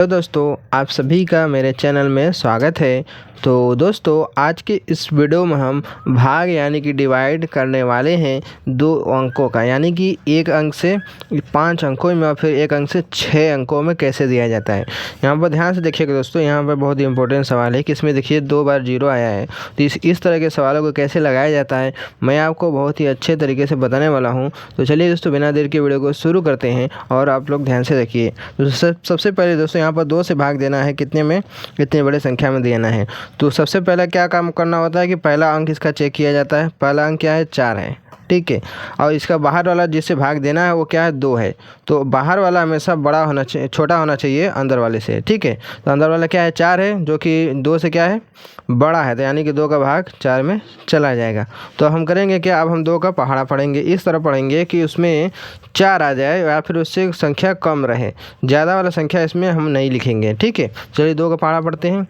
तो दोस्तों आप सभी का मेरे चैनल में स्वागत है। तो दोस्तों आज के इस वीडियो में हम भाग यानी कि डिवाइड करने वाले हैं दो अंकों का, यानी कि एक अंक से 5 अंकों में और फिर एक अंक से 6 अंकों में कैसे दिया जाता है। यहाँ पर ध्यान से देखिएगा दोस्तों, यहाँ पर बहुत ही इंपॉर्टेंट सवाल है कि इसमें देखिए 2 बार 0 आया है। तो इस तरह के सवालों को कैसे लगाया जाता है मैं आपको बहुत ही अच्छे तरीके से बताने वाला हूँ। तो चलिए दोस्तों बिना देर के वीडियो को शुरू करते हैं और आप लोग ध्यान से देखिए। तो सबसे पहले दोस्तों यहाँ पर 2 से भाग देना है, कितने में, कितने बड़े संख्या में देना है। तो सबसे पहला क्या काम करना होता है कि पहला अंक इसका चेक किया जाता है। पहला अंक क्या है, 4 है, ठीक है। और इसका बाहर वाला जिससे भाग देना है वो क्या है, 2 है। तो बाहर वाला हमेशा बड़ा होना चाहिए, छोटा होना चाहिए अंदर वाले से, ठीक है। तो अंदर वाला क्या है, 4 है, जो कि 2 से क्या है, बड़ा है। तो यानी कि 2 का भाग 4 में चला जाएगा। तो हम करेंगे क्या, अब हम 2 का पहाड़ा पढ़ेंगे। इस तरह पढ़ेंगे कि उसमें 4 आ जाए या फिर उससे संख्या कम रहे, ज़्यादा वाला संख्या इसमें हम नहीं लिखेंगे, ठीक है। चलिए 2 का पहाड़ा पढ़ते हैं।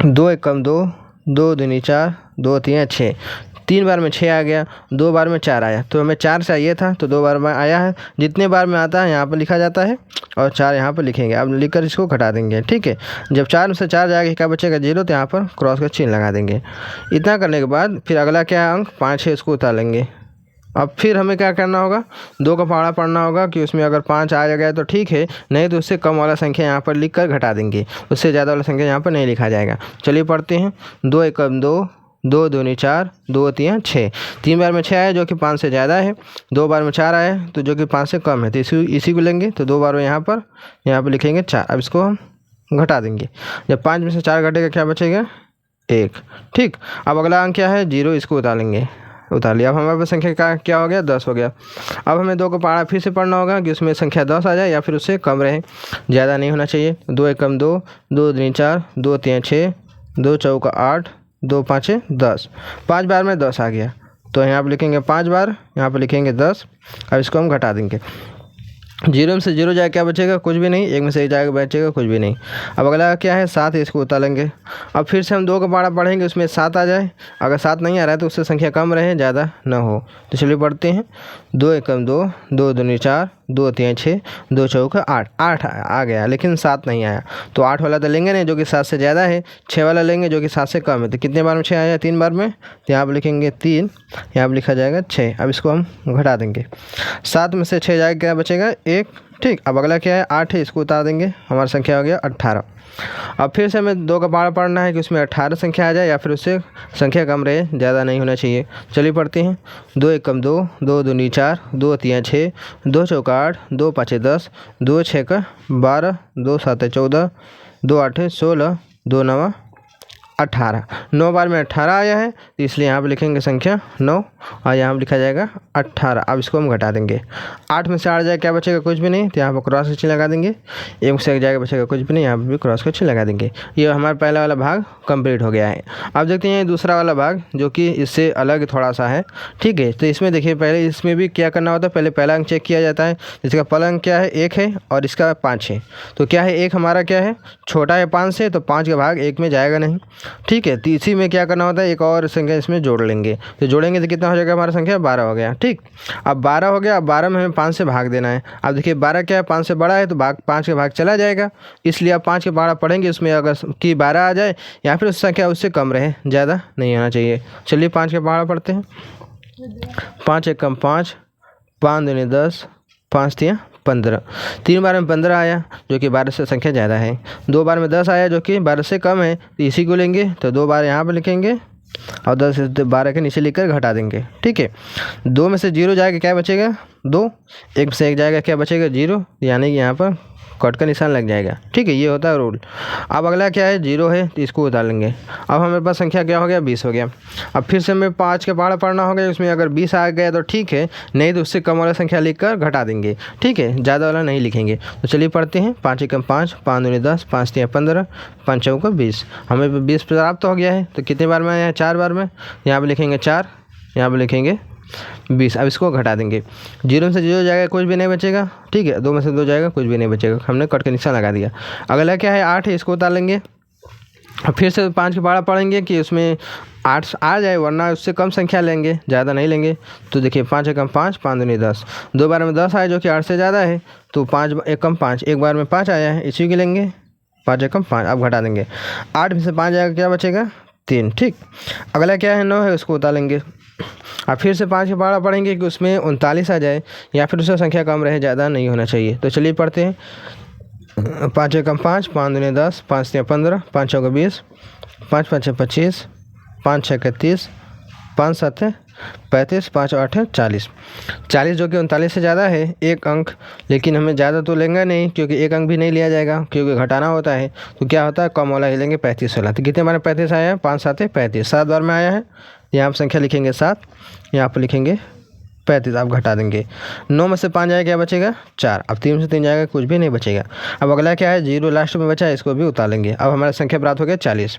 2 एकम 2, 2 दूनी 4, 2 तिया 6। 3 बार में 6 आ गया, 2 बार में 4 आया। तो हमें 4 चाहिए था, तो 2 बार में आया है। जितने बार में आता है यहाँ पर लिखा जाता है और 4 यहाँ पर लिखेंगे। अब लिखकर इसको घटा देंगे, ठीक है। जब 4 में से 4 जाएगा, क्या बचेगा, 0। तो यहाँ पर क्रॉस का चिन्ह लगा देंगे। इतना करने के बाद फिर अगला क्या है, अंक 5 है, इसको उतार लेंगे। अब फिर हमें क्या करना होगा, 2 का पहाड़ा पढ़ना होगा कि उसमें अगर 5 आ गया तो ठीक है, नहीं तो उससे कम वाला संख्या यहाँ पर लिख कर घटा देंगे। उससे ज़्यादा वाला संख्या यहाँ पर नहीं लिखा जाएगा। चलिए पढ़ते हैं। 2 एकम 2, 2 दूनी 4, 2 तिया 6। 3 बार में 6 आया जो कि 5 से ज़्यादा है। 2 बार में 4 आया तो जो कि 5 से कम है। तो इसी को लेंगे। तो 2 बार में यहाँ पर लिखेंगे 4। अब इसको हम घटा देंगे। जब 5 में से 4 घटेगा क्या बचेगा, 1, ठीक। अब अगला अंक क्या है, 0, इसको उतार लेंगे। उतार लिया। अब हमारे पास संख्या का क्या हो गया, 10 हो गया। अब हमें 2 का पहाड़ा फिर से पढ़ना होगा कि उसमें संख्या 10 आ जाए या फिर उससे कम रहे, ज़्यादा नहीं होना चाहिए। 2 एकम 2, 2 दूनी 4, 2 तिया 6, 2 चौका 8, 2 पाँचे 10। 5 बार में 10 आ गया, तो यहाँ पर लिखेंगे 5 बार, यहाँ पर लिखेंगे 10। अब इसको हम घटा देंगे। 0 में से 0 जाएगा, क्या बचेगा, कुछ भी नहीं। 1 में से 1 जाएगा, बचेगा कुछ भी नहीं। अब अगला क्या है, 7 है, इसको उतार लेंगे। अब फिर से हम 2 का पहाड़ा पढ़ेंगे, उसमें 7 आ जाए। अगर 7 नहीं आ रहा है तो उससे संख्या कम रहे, ज़्यादा ना हो। तो चलिए पढ़ते हैं। 2 एकम 2, 2 दूनी 4, 2 तिया 6, 2 चौका 8। 8 आ गया लेकिन 7 नहीं आया। तो 8 वाला तो लेंगे नहीं जो कि 7 से ज़्यादा है। 6 वाला लेंगे जो कि 7 से कम है। तो कितने बार में 6 आया, 3 बार में। तो यहाँ पर लिखेंगे 3, यहाँ पर लिखा जाएगा 6। अब इसको हम घटा देंगे। 7 में से 6 जाएगा, क्या बचेगा, 1, ठीक। अब अगला क्या है, 8 है, इसको उतार देंगे। हमारी संख्या हो गया 18। अब फिर से हमें 2 का पहाड़ा पढ़ना है कि उसमें 18 संख्या आ जाए या फिर उससे संख्या कम रहे, ज़्यादा नहीं होना चाहिए। चलिए पढ़ते हैं। 2 एकम 2, 2 दूनी 4, 2 तिया 6, 2 चौका 8, 2 पाँचे 10, 2 छक्का 12, 2 साते 14, 2 आठे 16, 2 नवा 18। 9 बार में 18 आया है, तो इसलिए यहाँ पर लिखेंगे संख्या 9 और यहाँ पर लिखा जाएगा 18। अब इसको हम घटा देंगे। 8 में से 8 जाएगा, क्या बचेगा, कुछ भी नहीं। तो यहाँ पर क्रॉस का चिन्ह लगा देंगे। 1 में से 1 जाएगा, बचेगा कुछ भी नहीं, यहाँ पर भी क्रॉस का चिन्ह लगा देंगे। ये हमारा पहला वाला भाग कंप्लीट हो गया है। अब देखते हैं दूसरा वाला भाग जो कि इससे अलग थोड़ा सा है, ठीक है। तो इसमें देखिए, पहले इसमें भी क्या करना होता है, पहले पहला अंक चेक किया जाता है। इसका पहला अंक क्या है, 1 है और इसका 5 है। तो क्या है, 1 हमारा क्या है, छोटा है 5 से, तो 5 का भाग 1 में जाएगा नहीं, ठीक है। तो इसी में क्या करना होता है, एक और संख्या इसमें जोड़ लेंगे। तो जोड़ेंगे तो कितना हो जाएगा, हमारा संख्या 12 हो गया, ठीक। अब 12 हो गया। अब 12 में हमें 5 से भाग देना है। अब देखिए 12 क्या है, 5 से बड़ा है, तो 5 का भाग चला जाएगा। इसलिए अब 5 के पहाड़ा पढ़ेंगे, उसमें अगर कि 12 आ जाए या फिर उस संख्या उससे कम रहे, ज़्यादा नहीं होना चाहिए। चलिए 5 के पहाड़ा पढ़ते हैं। 5 एकम 5, 5 दूनी 10, 5 तिया 15। 3 बार में 15 आया जो कि 12 से संख्या ज़्यादा है। 2 बार में 10 आया जो कि 12 से कम है, तो इसी को लेंगे। तो 2 बार यहाँ पर लिखेंगे और 10 से 12 के नीचे लिखकर घटा देंगे, ठीक है। 2 में से 0 जाएगा, क्या बचेगा, 2। 1 में से 1 जाएगा, क्या बचेगा, 0। यानी कि यहाँ पर कट का निशान लग जाएगा, ठीक है। ये होता है रूल। अब अगला क्या है, 0 है, तो इसको उतार लेंगे। अब हमारे पास संख्या क्या हो गया, 20 हो गया। अब फिर से हमें 5 का पहाड़ा पढ़ना होगा, उसमें अगर 20 आ गया तो ठीक है, नहीं तो उससे कम वाला संख्या लिखकर घटा देंगे, ठीक है। ज़्यादा वाला नहीं लिखेंगे। तो चलिए पढ़ते हैं। 5 एकम 5, 5 दूनी 10, 5 तिया 15, 5 चौका 20। हमें 20 प्राप्त हो गया है। तो कितने बार में आया, 4 बार में। यहाँ पर लिखेंगे 4, यहाँ पर लिखेंगे 20। अब इसको घटा देंगे। 0 में से 0 जाएगा, कुछ भी नहीं बचेगा, ठीक है। 2 में से 2 जाएगा, कुछ भी नहीं बचेगा। हमने कट के निशान लगा दिया। अगला क्या है, 8 है, इसको उतार लेंगे। अब फिर से 5 के पहाड़ा पढ़ेंगे कि उसमें 8 आ जाए, वरना उससे कम संख्या लेंगे, ज़्यादा नहीं लेंगे। तो देखिए 5 एकम 5, 5 दूनी 10, 2 बार में 10 आए जो कि 8 से ज़्यादा है, तो 5 एकम 5, एक बार में 5 आया है, इसी के लेंगे 5 एकम 5। अब घटा देंगे, 8 में से 5 जाएगा, क्या बचेगा 3। ठीक, अगला क्या है 9 है, उसको उतारेंगे। अब फिर से 5 के पहाड़ा पढ़ेंगे कि उसमें 39 आ जाए, या फिर उससे संख्या कम रहे, ज़्यादा नहीं होना चाहिए। तो चलिए पढ़ते हैं। 5 एकम 5, 5 दूनी 10, 5 तिया 15, 5 चौका 20, 5 5 25, 5 6 30, 5 7 35, 5 8 40। 40 जो कि 39 से ज़्यादा है, एक अंक, लेकिन हमें ज़्यादा तो लेंगे नहीं, क्योंकि एक अंक भी नहीं लिया जाएगा, क्योंकि घटाना होता है। तो क्या होता है, कम वाला ही लेंगे, 35 वाला। तो कितने बार 35 आया है, 5 7 35, 7 बार में आया है। यहाँ पर संख्या लिखेंगे 7, यहाँ पर लिखेंगे 35। आप घटा देंगे, 9 में से 5 जाएगा, क्या बचेगा 4। अब 3 में से 3 जाएगा, कुछ भी नहीं बचेगा। अब अगला क्या है, 0 लास्ट में बचा है, इसको भी उतार लेंगे। अब हमारा संख्या प्राप्त हो गया 40।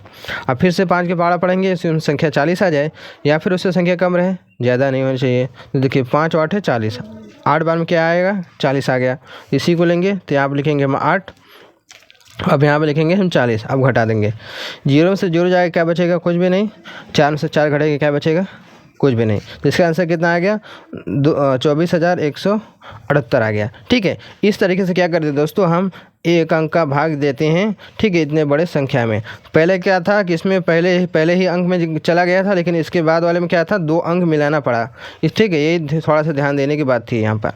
अब फिर से 5 के पहाड़ा पढ़ेंगे, इसमें संख्या 40 आ जाए, या फिर उससे संख्या कम रहे, ज़्यादा नहीं होनी चाहिए। तो देखिए 5 8 40, 8 बार में क्या आएगा, 40 आ गया, इसी को लेंगे। तो यहाँ पर लिखेंगे हम 8, अब यहाँ पे लिखेंगे हम 40। अब घटा देंगे, 0 में से 0 जाएगा, क्या बचेगा, कुछ भी नहीं। 4 में से 4 घटेगा, क्या बचेगा, कुछ भी नहीं। तो इसका आंसर कितना आ गया, 24,178 आ गया। ठीक है, इस तरीके से क्या करते हैं दोस्तों, हम एक अंक का भाग देते हैं। ठीक है, इतने बड़े संख्या में। पहले क्या था कि इसमें पहले ही अंक में चला गया था, लेकिन इसके बाद वाले में क्या था, 2 अंक मिलाना पड़ा। ठीक है, यही थोड़ा सा ध्यान देने की बात थी यहाँ पर।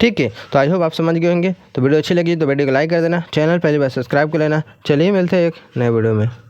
ठीक है, तो आई होप आप समझ गए होंगे। तो वीडियो अच्छी लगी तो वीडियो को लाइक कर देना, चैनल पहली बार सब्सक्राइब कर लेना। चलिए मिलते हैं एक नए वीडियो में।